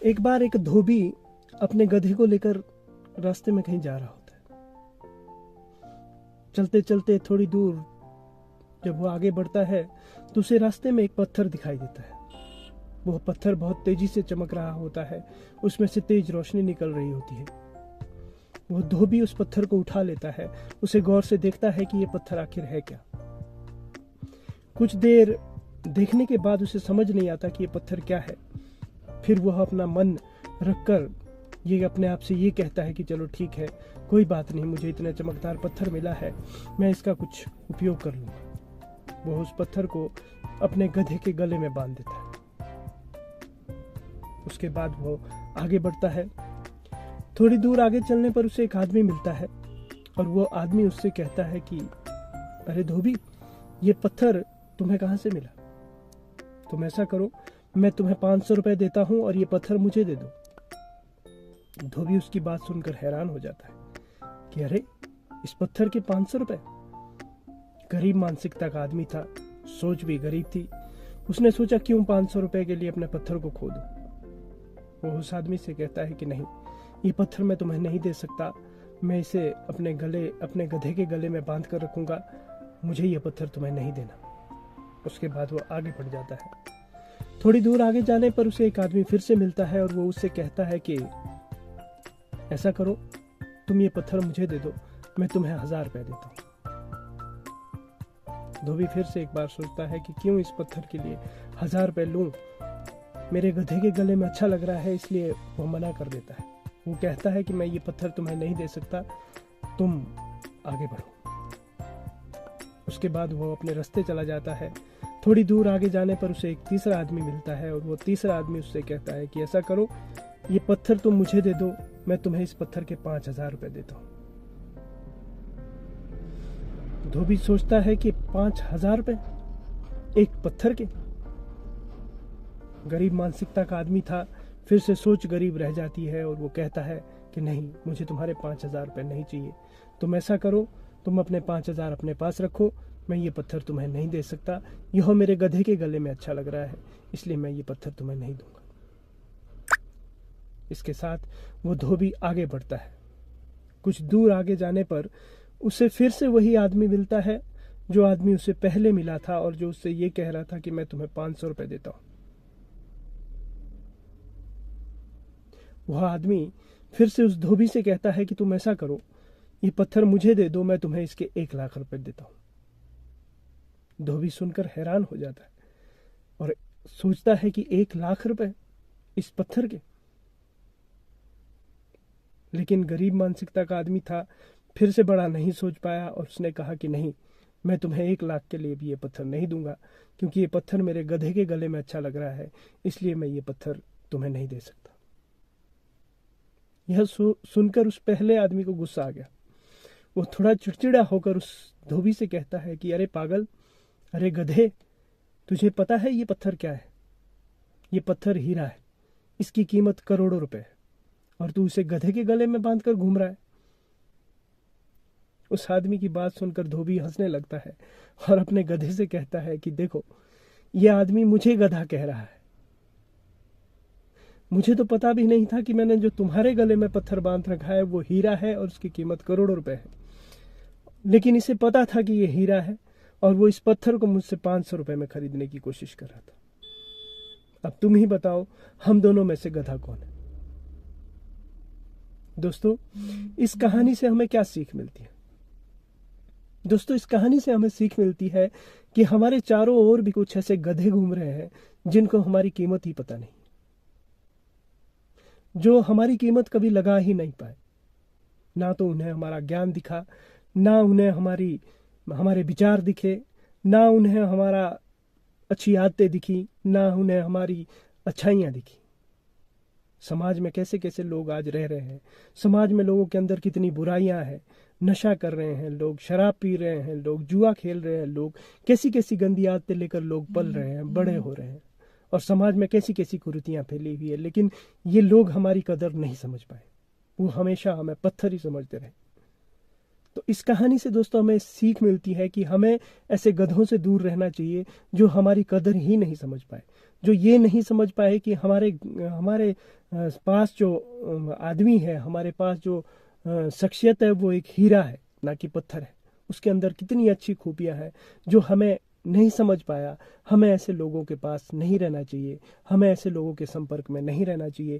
एक बार एक धोबी अपने गधे को लेकर रास्ते में कहीं जा रहा होता है। चलते चलते थोड़ी दूर जब वो आगे बढ़ता है तो उसे रास्ते में एक पत्थर दिखाई देता है। वह पत्थर बहुत तेजी से चमक रहा होता है, उसमें से तेज रोशनी निकल रही होती है। वह धोबी उस पत्थर को उठा लेता है, उसे गौर से देखता है कि यह पत्थर आखिर है क्या। कुछ देर देखने के बाद उसे समझ नहीं आता कि यह पत्थर क्या है। फिर वह अपना मन रखकर ये अपने आप से ये कहता है कि चलो ठीक है, कोई बात नहीं, मुझे इतना चमकदार पत्थर मिला है, मैं इसका कुछ उपयोग कर लूंगा। वह उस पत्थर को अपने गधे के गले में बांध देता है। उसके बाद वो आगे बढ़ता है। थोड़ी दूर आगे चलने पर उसे एक आदमी मिलता है और वो आदमी उससे कहता है कि अरे धोबी, ये पत्थर तुम्हें कहाँ से मिला? तुम ऐसा करो, मैं तुम्हें 500 रुपए देता हूं और ये पत्थर मुझे दे दो। धोबी उसकी बात सुनकर हैरान हो जाता है कि अरे, इस पत्थर के 500 रुपए? गरीब मानसिकता का आदमी था, सोच भी गरीब थी। उसने सोचा क्यों 500 रुपए के लिए अपने पत्थर को खो दूं। वो उस आदमी से कहता है कि नहीं, ये पत्थर मैं तुम्हें नहीं दे सकता, मैं इसे अपने गधे के गले में बांध कर रखूंगा, मुझे ये पत्थर तुम्हें नहीं देना। उसके बाद वो आगे बढ़ जाता है। थोड़ी दूर आगे जाने पर उसे एक आदमी फिर से मिलता है और वो उससे कहता है कि ऐसा करो, तुम ये पत्थर मुझे दे दो, मैं तुम्हें 1000 रुपए देता हूँ। धोबी फिर से एक बार सोचता है कि क्यों इस पत्थर के लिए 1000 रुपए लूं, मेरे गधे के गले में अच्छा लग रहा है, इसलिए वो मना कर देता है। वो कहता है कि मैं ये पत्थर तुम्हें नहीं दे सकता, तुम आगे बढ़ो। उसके बाद वो अपने रास्ते चला जाता है। थोड़ी दूर आगे जाने पर उसे एक तीसरा आदमी मिलता है और वो तीसरा आदमी उससे कहता है कि ऐसा करो, ये पत्थर तुम मुझे दे दो, मैं तुम्हें इस पत्थर के 5000 रुपए देता हूँ। धोबी सोचता है कि 5000 रुपए एक पत्थर के? गरीब मानसिकता का आदमी था, फिर से सोच गरीब रह जाती है और वो कहता है कि नहीं, मुझे तुम्हारे 5000 रुपए नहीं चाहिए। तुम ऐसा करो, तुम अपने 5000 अपने पास रखो, मैं ये पत्थर तुम्हें नहीं दे सकता, यह मेरे गधे के गले में अच्छा लग रहा है, इसलिए मैं ये पत्थर तुम्हें नहीं दूंगा। इसके साथ वो धोबी आगे बढ़ता है। कुछ दूर आगे जाने पर उसे फिर से वही आदमी मिलता है जो आदमी उसे पहले मिला था और जो उससे ये कह रहा था कि मैं तुम्हें 500 रुपए देता हूं। वह आदमी फिर से उस धोबी से कहता है कि तुम ऐसा करो, ये पत्थर मुझे दे दो, मैं तुम्हें इसके 1 लाख रुपए देता हूं। धोबी सुनकर हैरान हो जाता है और सोचता है कि 1 लाख रुपए इस पत्थर के? लेकिन गरीब मानसिकता का आदमी था, फिर से बड़ा नहीं सोच पाया और उसने कहा कि नहीं, मैं तुम्हें 1 लाख के लिए भी ये पत्थर नहीं दूंगा, क्योंकि ये पत्थर मेरे गधे के गले में अच्छा लग रहा है, इसलिए मैं ये पत्थर तुम्हें नहीं दे सकता। यह सुनकर उस पहले आदमी को गुस्सा आ गया। वो थोड़ा चिड़चिड़ा होकर उस धोबी से कहता है कि अरे पागल, अरे गधे, तुझे पता है ये पत्थर क्या है? ये पत्थर हीरा है, इसकी कीमत करोड़ों रुपए है और तू इसे गधे के गले में बांधकर घूम रहा है। उस आदमी की बात सुनकर धोबी हंसने लगता है और अपने गधे से कहता है कि देखो, यह आदमी मुझे गधा कह रहा है, मुझे तो पता भी नहीं था कि मैंने जो तुम्हारे गले में पत्थर बांध रखा है वो हीरा है और उसकी कीमत करोड़ों रुपए है। लेकिन इसे पता था कि ये हीरा है और वो इस पत्थर को मुझसे 500 रुपए में खरीदने की कोशिश कर रहा था। अब तुम ही बताओ, हम दोनों में से गधा कौन है? दोस्तों, इस कहानी से हमें क्या सीख मिलती है? दोस्तों, इस कहानी से हमें सीख मिलती है कि हमारे चारों ओर भी कुछ ऐसे गधे घूम रहे हैं जिनको हमारी कीमत ही पता नहीं, जो हमारी कीमत कभी लगा ही नहीं पाए। ना तो उन्हें हमारा ज्ञान दिखा, ना उन्हें हमारे विचार दिखे, ना उन्हें हमारा अच्छी आदतें दिखी, ना उन्हें हमारी अच्छाइयाँ दिखी। समाज में कैसे कैसे लोग आज रह रहे हैं, समाज में लोगों के अंदर कितनी बुराइयां हैं, नशा कर रहे हैं लोग, शराब पी रहे हैं लोग, जुआ खेल रहे हैं लोग, कैसी कैसी गंदी आदतें लेकर लोग पल रहे हैं, बड़े हो रहे हैं, और समाज में कैसी कैसी कुरीतियां फैली हुई है। लेकिन ये लोग हमारी कदर नहीं समझ पाए, वो हमेशा हमें पत्थर ही समझते रहे। तो इस कहानी से दोस्तों हमें सीख मिलती है कि हमें ऐसे गधों से दूर रहना चाहिए जो हमारी कदर ही नहीं समझ पाए, जो ये नहीं समझ पाए कि हमारे हमारे पास जो आदमी है, हमारे पास जो शख्सियत है, वो एक हीरा है, ना कि पत्थर है। उसके अंदर कितनी अच्छी खूबियां हैं जो हमें नहीं समझ पाया। हमें ऐसे लोगों के पास नहीं रहना चाहिए, हमें ऐसे लोगों के संपर्क में नहीं रहना चाहिए।